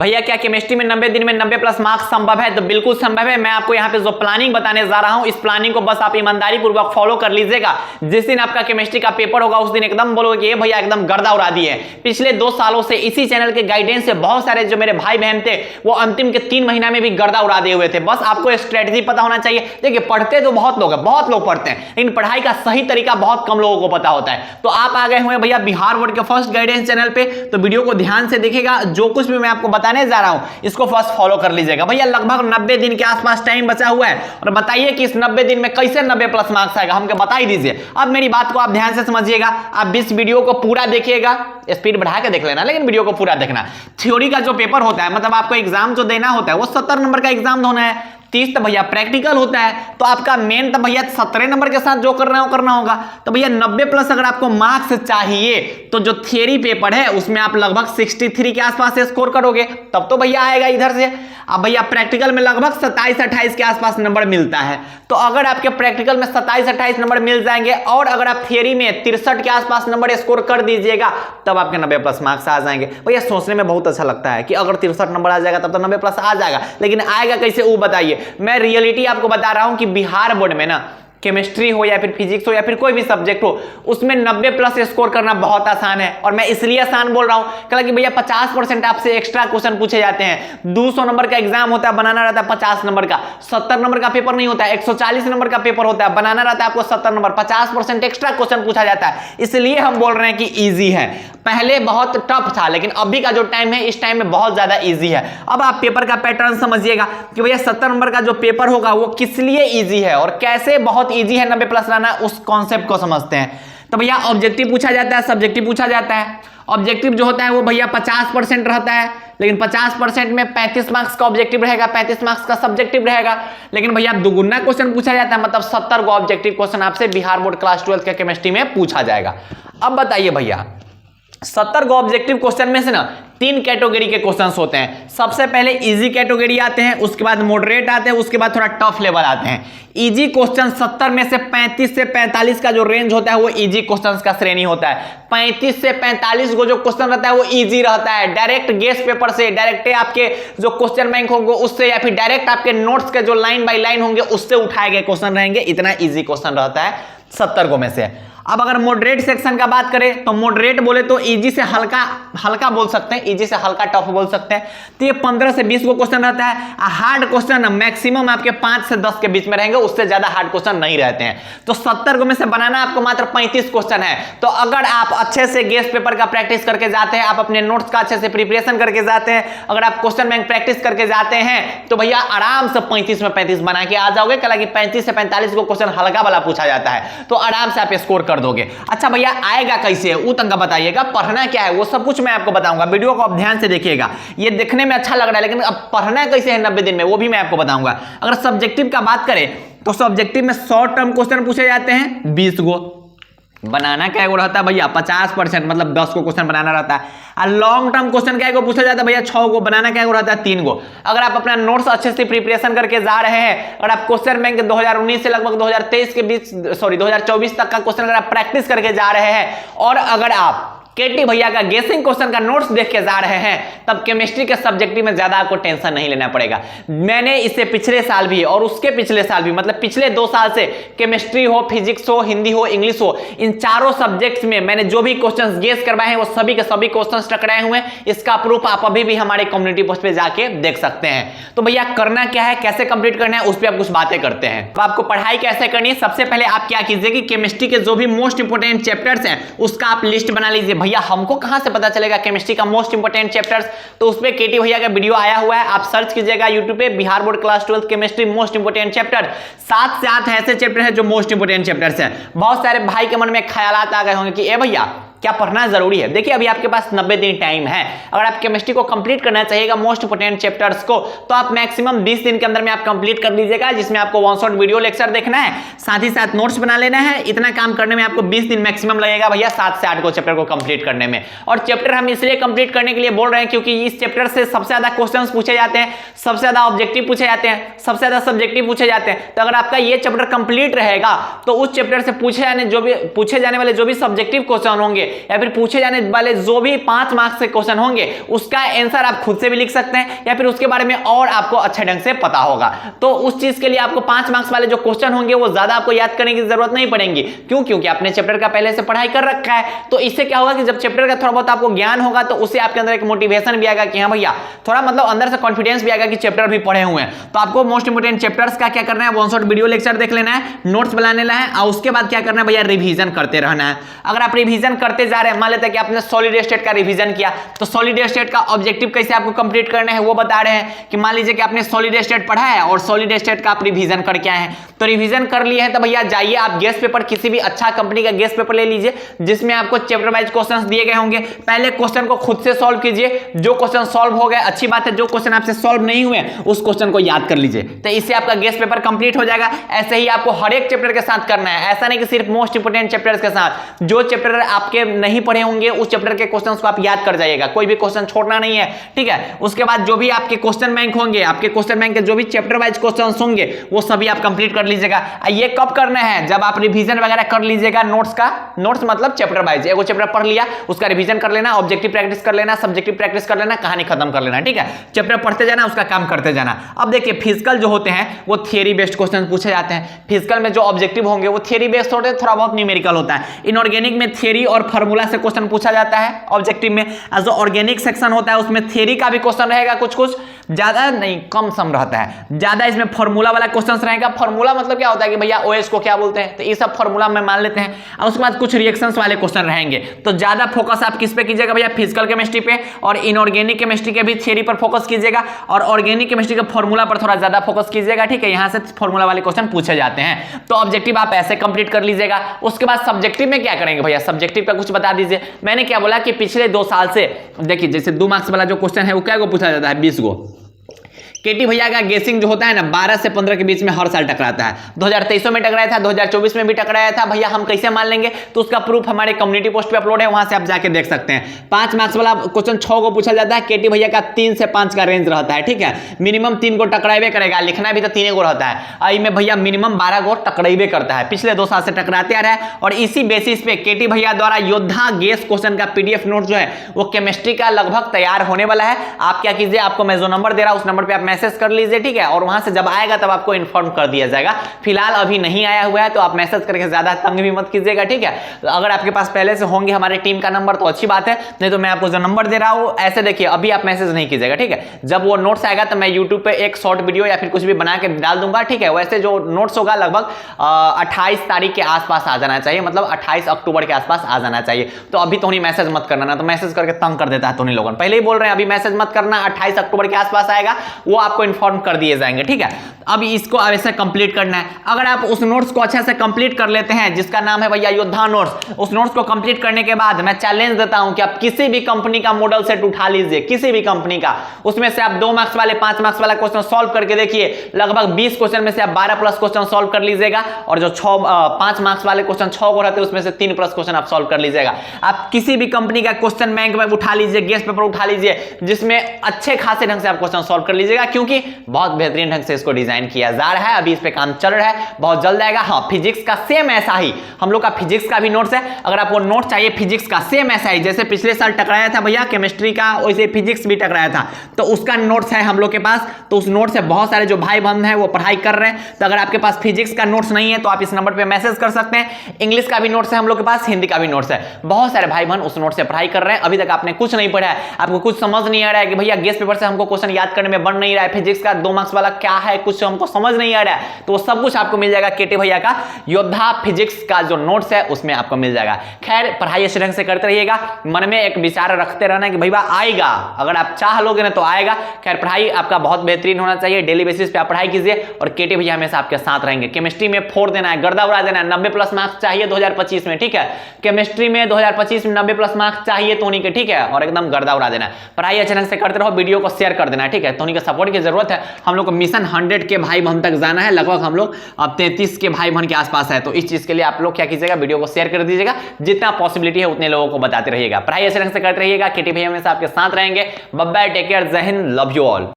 भैया क्या केमिस्ट्री में 90 दिन में 90 प्लस मार्क्स संभव है? तो बिल्कुल संभव है। मैं आपको यहाँ पे जो प्लानिंग बताने जा रहा हूँ, इस प्लानिंग को बस आप ईमानदारी पूर्वक फॉलो कर लीजिएगा। जिस दिन आपका केमिस्ट्री का पेपर होगा उस दिन एकदम बोलोगे कि ये भैया एकदम गर्दा उड़ा दिए। पिछले 2 सालों से इसी चैनल के गाइडेंस से बहुत सारे जो मेरे भाई बहन थे वो अंतिम के 3 महीना में भी गर्दा उड़ा दिए हुए थे। बस आपको स्ट्रेटेजी पता होना चाहिए। देखिए पढ़ते तो बहुत लोग हैं, बहुत लोग पढ़ते हैं, लेकिन पढ़ाई का सही तरीका बहुत कम लोगों को पता होता है। तो आप आ गए हुए भैया बिहार बोर्ड के फर्स्ट गाइडेंस चैनल पे, तो वीडियो को ध्यान से देखिएगा। जो कुछ भी मैं आपको बताने जा रहा हूं इसको फर्स्ट फॉलो कर लीजिएगा। भैया लगभग 90 दिन के आसपास टाइम बचा हुआ है और बताइए कि इस 90 दिन में कैसे 90 प्लस मार्क्स आएगा, हमको बता ही दीजिए। अब मेरी बात को आप ध्यान से समझिएगा, आप इस वीडियो को पूरा देखिएगा, स्पीड बढ़ा के देख लेना लेकिन वीडियो को पूरा देखना। थ्योरी का जो पेपर होता है, मतलब आपको एग्जाम जो देना होता है वो 70 नंबर का एग्जाम होना है। 30 तो भैया प्रैक्टिकल होता है, तो आपका मेन तो भैया 17 नंबर के साथ जो करना है वो करना होगा। तो भैया 90 प्लस अगर आपको मार्क्स चाहिए तो जो थियरी पेपर है उसमें आप लगभग 63 के आसपास से स्कोर करोगे तब तो भैया आएगा इधर से। अब भैया प्रैक्टिकल में लगभग 27-28 के आसपास नंबर मिलता है, तो अगर आपके प्रैक्टिकल में 27-28 नंबर मिल जाएंगे और अगर आप थियरी में 63 के आसपास नंबर स्कोर कर दीजिएगा तब आपके 90 प्लस मार्क्स आ जाएंगे। भैया सोचने में बहुत अच्छा लगता है कि अगर 63 नंबर आ जाएगा तब तो 90 प्लस आ जाएगा, लेकिन आएगा कैसे वो बताइए। मैं रियलिटी आपको बता रहा हूं कि बिहार बोर्ड में ना केमिस्ट्री हो या फिर फिजिक्स हो या फिर कोई भी सब्जेक्ट हो उसमें 90 प्लस स्कोर करना बहुत आसान है। और मैं इसलिए आसान बोल रहा हूं कि भैया 50% आपसे एक्स्ट्रा क्वेश्चन पूछे जाते हैं। 200 नंबर का एग्जाम होता है, बनाना रहता है 50 नंबर का। 70 नंबर का पेपर नहीं होता है, 140 नंबर का पेपर होता है, बनाना रहता है आपको 70 नंबर। 50% एक्स्ट्रा क्वेश्चन पूछा जाता है, इसलिए हम बोल रहे हैं कि ईजी है। पहले बहुत टफ था लेकिन अभी का जो टाइम है इस टाइम में बहुत ज्यादा ईजी है। अब आप पेपर का पैटर्न समझिएगा कि भैया 70 नंबर का जो पेपर होगा वो किस लिए ईजी है और कैसे बहुत ईजी है 90 प्लस लाना, उस कॉन्सेप्ट को समझते हैं। तो भैया ऑब्जेक्टिव पूछा जाता है, सब्जेक्टिव पूछा जाता है। ऑब्जेक्टिव जो होता है वो भैया 50% रहता है, लेकिन 50% में 35 मार्क्स का ऑब्जेक्टिव रहेगा, 35 मार्क्स का सब्जेक्टिव रहेगा। लेकिन भैया दुगुना क्वेश्चन पूछा जाता है, मतलब 70 को ऑब्जेक्टिव क्वेश्चन आपसे बिहार बोर्ड क्लास 12 के केमिस्ट्री में पूछा जाएगा। अब बताइए भैया 70 को ऑब्जेक्टिव क्वेश्चन में से ना 3 कैटेगरी के क्वेश्चंस होते हैं। सबसे पहले इजी कैटेगरी आते हैं, उसके बाद मॉडरेट आते हैं, उसके बाद थोड़ा टफ लेवल आते हैं। इजी क्वेश्चन 70 में से 35 से 45 का जो रेंज होता है वो इजी क्वेश्चंस का श्रेणी होता है। 35 से 45 को जो क्वेश्चन रहता है वो इजी रहता है। डायरेक्ट गेस पेपर से, डायरेक्ट आपके जो क्वेश्चन बैंक होंगे उससे या फिर डायरेक्ट आपके नोट्स के जो लाइन बाय लाइन होंगे उससे उठाए गए क्वेश्चन रहेंगे। इतना इजी क्वेश्चन रहता है 70 को में से। अब अगर मॉडरेट सेक्शन का बात करें तो मॉडरेट बोले तो इजी से हल्का हल्का बोल सकते हैं, इजी से हल्का टफ बोल सकते हैं। तो ये 15 से 20 को क्वेश्चन रहता है। हार्ड क्वेश्चन मैक्सिमम आपके 5 से 10 के बीच में रहेंगे, उससे ज्यादा हार्ड क्वेश्चन नहीं रहते हैं। तो 70 को में से बनाना आपको मात्र 35 क्वेश्चन है। तो अगर आप अच्छे से गेस पेपर का प्रैक्टिस करके जाते हैं, आप अपने नोट्स का अच्छे से प्रिपरेशन करके जाते हैं, अगर आप क्वेश्चन बैंक प्रैक्टिस करके जाते हैं तो भैया आराम से 35 में 35 बना के आ जाओगे। हालांकि 35 से 45 को क्वेश्चन हल्का वाला पूछा जाता है तो आराम से आप स्कोर कर दोगे। अच्छा भैया आएगा कैसे वो तंगा बताइएगा, पढ़ना क्या है वो सब कुछ मैं आपको बताऊंगा। वीडियो को आप ध्यान से देखिएगा, ये देखने में अच्छा लग रहा है लेकिन अब पढ़ना कैसे है 90 दिन में वो भी मैं आपको बताऊंगा। अगर सब्जेक्टिव का बात करें तो सब्जेक्टिव में शॉर्ट टर्म क्वेश्चन पूछे जाते हैं 20 गो। बनाना क्या रहता है भैया 50%, मतलब 10 को क्वेश्चन बनाना रहता है। और लॉन्ग टर्म क्वेश्चन क्या को पूछा जाता है भैया 6 को। बनाना क्या रहता है 3 को। अगर आप अपना नोट्स अच्छे से प्रिपरेशन करके जा रहे हैं, अगर आप क्वेश्चन बैंक 2019 से लगभग 2023 के बीच 2024 तक का क्वेश्चन अगर आप प्रैक्टिस करके जा रहे हैं और अगर आप केटी भैया का गेसिंग क्वेश्चन का नोट्स देख के जा रहे हैं तब केमिस्ट्री के सब्जेक्टिव में ज्यादा आपको टेंशन नहीं लेना पड़ेगा। मैंने इसे पिछले साल भी और उसके पिछले साल भी, मतलब पिछले 2 साल से केमिस्ट्री हो, फिजिक्स हो, हिंदी हो, इंग्लिश हो, इन चारों सब्जेक्ट्स में मैंने जो भी क्वेश्चंस गेस करवाए हैं वो सभी के सभी क्वेश्चंस टकराए हुए हैं। इसका प्रूफ आप अभी भी हमारे कम्युनिटी पोस्ट पे जाके देख सकते हैं। तो भैया करना क्या है, कैसे कंप्लीट करना है, उस पर आप कुछ बातें करते हैं। तो आपको पढ़ाई कैसे करनी है, सबसे पहले आप क्या कीजिए कि केमिस्ट्री के जो भी मोस्ट इंपोर्टेंट चैप्टर्स हैं उसका आप लिस्ट बना लीजिए। भैया हमको कहां से पता चलेगा केमिस्ट्री का मोस्ट इंपोर्टेंट चैप्टर्स, तो उस पे केटी भैया का वीडियो आया हुआ है, आप सर्च कीजिएगा यूट्यूब पे Bihar board class 12 chemistry most important chapter. 7 से 8 ऐसे चैप्टर हैं जो मोस्ट इंपोर्टेंट चैप्टर्स हैं। बहुत सारे भाई के मन में ख्यालात आ गए होंगे कि ए भैया क्या पढ़ना जरूरी है। देखिए अभी आपके पास 90 दिन टाइम है। अगर आप केमिस्ट्री को कंप्लीट करना चाहिएगा मोस्ट इंपोर्टेंट चैप्टर्स को, तो आप मैक्सिमम 20 दिन के अंदर में आप कंप्लीट कर लीजिएगा, जिसमें आपको 1 शॉट वीडियो लेक्चर देखना है, साथ ही साथ नोट्स बना लेना है। इतना काम करने में आपको 20 दिन मैक्सिमम लगेगा भैया 7 से 8 को चैप्टर को कंप्लीट करने में। और चैप्टर हम इसलिए कंप्लीट करने के लिए बोल रहे हैं क्योंकि इस चैप्टर से सबसे ज्यादा क्वेश्चन पूछे जाते हैं, सबसे ज्यादा ऑब्जेक्टिव पूछे जाते हैं, सबसे ज्यादा सब्जेक्टिव पूछे जाते हैं। तो अगर आपका ये चैप्टर कंप्लीट रहेगा तो उस चैप्टर से पूछे जाने वाले जो भी सब्जेक्टिव क्वेश्चन होंगे या फिर पूछे जाने वाले जो भी 5 मार्क्स के क्वेश्चन होंगे उसका आंसर आप खुद से भी लिख सकते हैं या फिर उसके बारे में और आपको अच्छे ढंग से पता होगा। तो उस चीज के लिए आपको 5 मार्क्स वाले जो क्वेश्चन होंगे वो ज्यादा आपको याद करने की जरूरत नहीं पड़ेगी। क्यों? क्योंकि आपने चैप्टर का पहले से पढ़ाई कर रखा है। तो इससे क्या होगा कि जब चैप्टर का थोड़ा बहुत आपको ज्ञान होगा तो उससे आपके अंदर एक मोटिवेशन भी आएगा कि हाँ भैया, थोड़ा मतलब अंदर से कॉन्फिडेंस भी आएगा कि चैप्टर भी पढ़े हुए हैं। तो आपको मोस्ट इंपोर्टेंट चैप्टर्स का क्या करना है, वन शॉट वीडियो लेक्चर देख लेना है, नोट्स बना लेना है और उसके बाद क्या करना है भैया, रिवीजन करते रहना है। अगर आप रिवीजन करते जा रहे हैं, मान लेते हैं कि आपने सॉलिड स्टेट का रिवीजन किया, तो सॉलिड स्टेट का ऑब्जेक्टिव कैसे आपको कंप्लीट करना है वो बता रहे हैं कि मान लीजिए कि आपने सॉलिड स्टेट पढ़ा है और सॉलिड स्टेट का आप रिवीजन करके आए हैं। तो रिवीजन कर लिए हैं तो भैया जाइए आप गेस्ट पेपर, किसी भी अच्छा कंपनी का गेस्ट पेपर ले लीजिए जिसमें आपको चैप्टर वाइज क्वेश्चंस दिए गए होंगे। पहले क्वेश्चन को खुद से सॉल्व कीजिए, जो क्वेश्चन सॉल्व हो गए अच्छी बात है, जो क्वेश्चन आपसे सॉल्व नहीं हुए उस क्वेश्चन को याद कर लीजिए। तो इससे आपका गेस्ट पेपर कंप्लीट हो जाएगा। ऐसे ही आपको हर एक चैप्टर के साथ करना है, ऐसा नहीं कि सिर्फ मोस्ट इंपोर्टेंट चैप्टर्स के साथ। जो चैप्टर आपके नहीं पढ़े होंगे उस चैप्टर के क्वेश्चंस को आप याद कर जाइएगा, कोई भी क्वेश्चन छोड़ना नहीं है, ठीक है। उसके बाद जो भी आपके क्वेश्चन बैंक होंगे, आपके क्वेश्चन बैंक के जो भी चैप्टर वाइज क्वेश्चंस होंगे वो सभी आप कंप्लीट कर लीजिएगा। ये कब करना है, जब आप रिवीजन वगैरह कर लीजिएगा नोट्स का, नोट्स मतलब चैप्टर वाइज, एगो चैप्टर पढ़ लिया उसका रिवीजन कर लेना, ऑब्जेक्टिव प्रैक्टिस कर लेना, सब्जेक्टिव प्रैक्टिस कर लेना, कहानी खत्म कर लेना, ठीक है। चैप्टर पढ़ते जाना, उसका काम करते जाना। अब देखिए फिजिकल जो होते हैं वो थियरी बेस्ड क्वेश्चन पूछे जाते हैं। फिजिकल में जो ऑब्जेक्टिव होंगे वो थियरी बेस्ड होते हैं, थोड़ा बहुत न्यूमेरिकल होता है। इनऑर्गेनिक में थियरी और फार्मूला से क्वेश्चन पूछा जाता है ऑब्जेक्टिव में। जो ऑर्गेनिक सेक्शन होता है उसमें थियरी का भी क्वेश्चन रहेगा, कुछ कुछ, ज्यादा नहीं, कम सम रहता है, ज्यादा इसमें फार्मूला वाला क्वेश्चन रहेगा। फार्मूला मतलब क्या होता है कि भैया ओएस को क्या बोलते हैं, तो ये सब फार्मूला में मान लेते हैं। और उसके बाद कुछ रिएक्शंस वाले क्वेश्चन रहेंगे। तो ज्यादा फोकस आप किस पे कीजिएगा भैया, फिजिकल केमिस्ट्री पे, और इनऑर्गेनिक केमिस्ट्री के भी थियरी पर फोकस कीजिएगा और ऑर्गेनिक केमिस्ट्री के फार्मूला पर थोड़ा ज्यादा फोकस कीजिएगा, ठीक है। यहां से फार्मूला वाले क्वेश्चन पूछे जाते हैं। तो ऑब्जेक्टिव आप ऐसे कंप्लीट कर लीजिएगा। उसके बाद सब्जेक्टिव में क्या करेंगे भैया, सब्जेक्टिव का कुछ बता दीजिए। मैंने क्या बोला कि पिछले 2 साल से देखिए, जैसे 2 मार्क्स वाला जो क्वेश्चन है वो क्या को पूछा जाता है, 20 गो। केटी भैया का गेसिंग जो होता है ना 12 से 15 के बीच में हर साल टकराता है। 2023 में टकराया था, 2024 में भी टकराया था। भैया हम कैसे मान लेंगे, तो उसका प्रूफ हमारे कम्युनिटी पोस्ट पे अपलोड है, वहां से आप जाके देख सकते हैं। 5 मार्क्स वाला क्वेश्चन 6 को पूछा जाता है, केटी भैया का 3 से 5 का रेंज रहता है, ठीक है। मिनिमम 3 को टकराइबे करेगा, लिखना भी तो 3 को रहता है। आई में भैया मिनिमम 12 को टकराइबे करता है, पिछले 2 साल से टकराते आ रहा है। और इसी बेसिस पे केटी भैया द्वारा योद्धा गेस क्वेश्चन का पीडीएफ नोट जो है वो केमिस्ट्री का लगभग तैयार होने वाला है। आप क्या कीजिए, आपको मैं जो नंबर दे रहा हूं उस नंबर पे आप मैसेज कर लीजिए, ठीक है। और वहां से जब आएगा तब आपको इन्फॉर्म कर दिया जाएगा। फिलहाल अभी नहीं आया हुआ है तो आप मैसेज करके ज्यादा तंग भी मत कीजिएगा, ठीक है। तो अगर आपके पास पहले से होंगे हमारे टीम का नंबर तो अच्छी बात है, नहीं तो मैं आपको जो नंबर दे रहा हूं ऐसे देखिए, अभी आप मैसेज नहीं कीजिएगा, ठीक है। जब वो नोट्स आएगा तो मैं यूट्यूब पे एक शॉर्ट वीडियो या फिर कुछ भी बना के डाल दूंगा, ठीक है। वैसे जो नोट्स होगा लगभग 28 तारीख के आसपास आ जाना चाहिए, मतलब 28 अक्टूबर के आसपास आ जाना चाहिए। तो अभी तो नहीं मैसेज मत करना, ना तो मैसेज करके तंग कर देता है तो नहीं लोगों। पहले ही बोल रहे हैं अभी मैसेज मत करना, 28 अक्टूबर के आसपास आएगा, वो आपको इन्फॉर्म कर दिए जाएंगे, ठीक है। अब इसको ऐसे कंप्लीट करना है। अगर आप उस नोट्स को अच्छे से कंप्लीट कर लेते हैं जिसका नाम है भैया योद्धा नोट्स, उस नोट्स को कंप्लीट करने के बाद मैं चैलेंज देता हूं कि आप किसी भी कंपनी का मॉडल सेट उठा लीजिए, किसी भी कंपनी का, उसमें से आप 2 मार्क्स वाले 5 मार्क्स वाला क्वेश्चन सॉल्व करके देखिए। लगभग 20 क्वेश्चन में से आप 12 प्लस क्वेश्चन सॉल्व कर लीजिएगा और जो 5 मार्क्स वाले क्वेश्चन 6 को रहते हैं उसमें से 3 प्लस क्वेश्चन आप सॉल्व कर लीजिएगा। आप किसी भी कंपनी का क्वेश्चन बैंक में उठा लीजिए, गेस्ट पेपर उठा लीजिए, जिसमें अच्छे खासे ढंग से आप क्वेश्चन सॉल्व कर लीजिएगा, क्योंकि बहुत बेहतरीन ढंग से इसको डिजाइन किया जा रहा है। अभी इस पे काम चल रहा है, बहुत जल्द आएगा। हाँ, फिजिक्स का सेम ऐसा ही, हम लोग का फिजिक्स का भी नोट्स है। अगर आपको नोट चाहिए फिजिक्स का सेम ऐसा ही, जैसे पिछले साल टकराया था भैया केमिस्ट्री का, वैसे फिजिक्स भी टकराया था, तो उसका नोट्स है हम लोग के पास। तो उस नोट से बहुत सारे जो भाई बंद हैं वो पढ़ाई कर रहे हैं। तो अगर आपके पास फिजिक्स का नोट्स नहीं है तो आप इस नंबर पे मैसेज कर सकते हैं। इंग्लिश का भी नोट्स है हम लोग के पास, हिंदी का भी नोट्स है। बहुत सारे भाई बहन उस नोट से पढ़ाई कर रहे हैं। अभी तक आपने कुछ नहीं पढ़ा है, आपको कुछ समझ नहीं आ रहा है कि भैया गेस्ट पेपर से हमको क्वेश्चन याद करने में बन नहीं रहा है, फिजिक्स का 2 मार्क्स वाला क्या है, कुछ हमको समझ नहीं आ रहा है, तो सब कुछ आपको मिल जाएगा केटी भैया का योद्धा फिजिक्स का जो नोट्स है उसमें आपको मिल जाएगा। खैर, पढ़ाई अच्छे ढंग से करते रहिएगा, मन में एक विचार रखते रहना कि भैया आएगा, अगर आप चाह लोगे ना तो आएगा। खैर, पढ़ाई आपका बहुत बेहतरीन होना चाहिए, डेली बेसिस पे आप पढ़ाई कीजिए और केटी भैया हमेशा आपके साथ रहेंगे। केमिस्ट्री में 4 देना है, गर्दा उड़ा देना है, 90 प्लस मार्क्स चाहिए 2025 में, ठीक है। केमिस्ट्री में 2025 में 90 प्लस मार्क्स चाहिए तो उन्हीं के, ठीक है, और एकदम गर्दा उड़ा देना है। पढ़ाई अच्छे ढंग से करते रहो, वीडियो को शेयर कर देना, ठीक है। तो उन्हीं के सपोर्ट की जरूरत है। हम लोग को मिशन 100 के भाई बहन तक जाना है, लगभग हम लोग अब 33 के भाई बहन के आसपास है। तो इस चीज के लिए आप लोग क्या कीजिएगा, वीडियो को शेयर कर दीजिएगा, जितना पॉसिबिलिटी है उतने लोगों को बताते रहिएगा। पढ़ाई अच्छे ढंग से करते रहिएगा, केटी भैया हमेशा आपके साथ रहेंगे। बाय बाय, टेक केयर, जय हिंद, लव यू ऑल।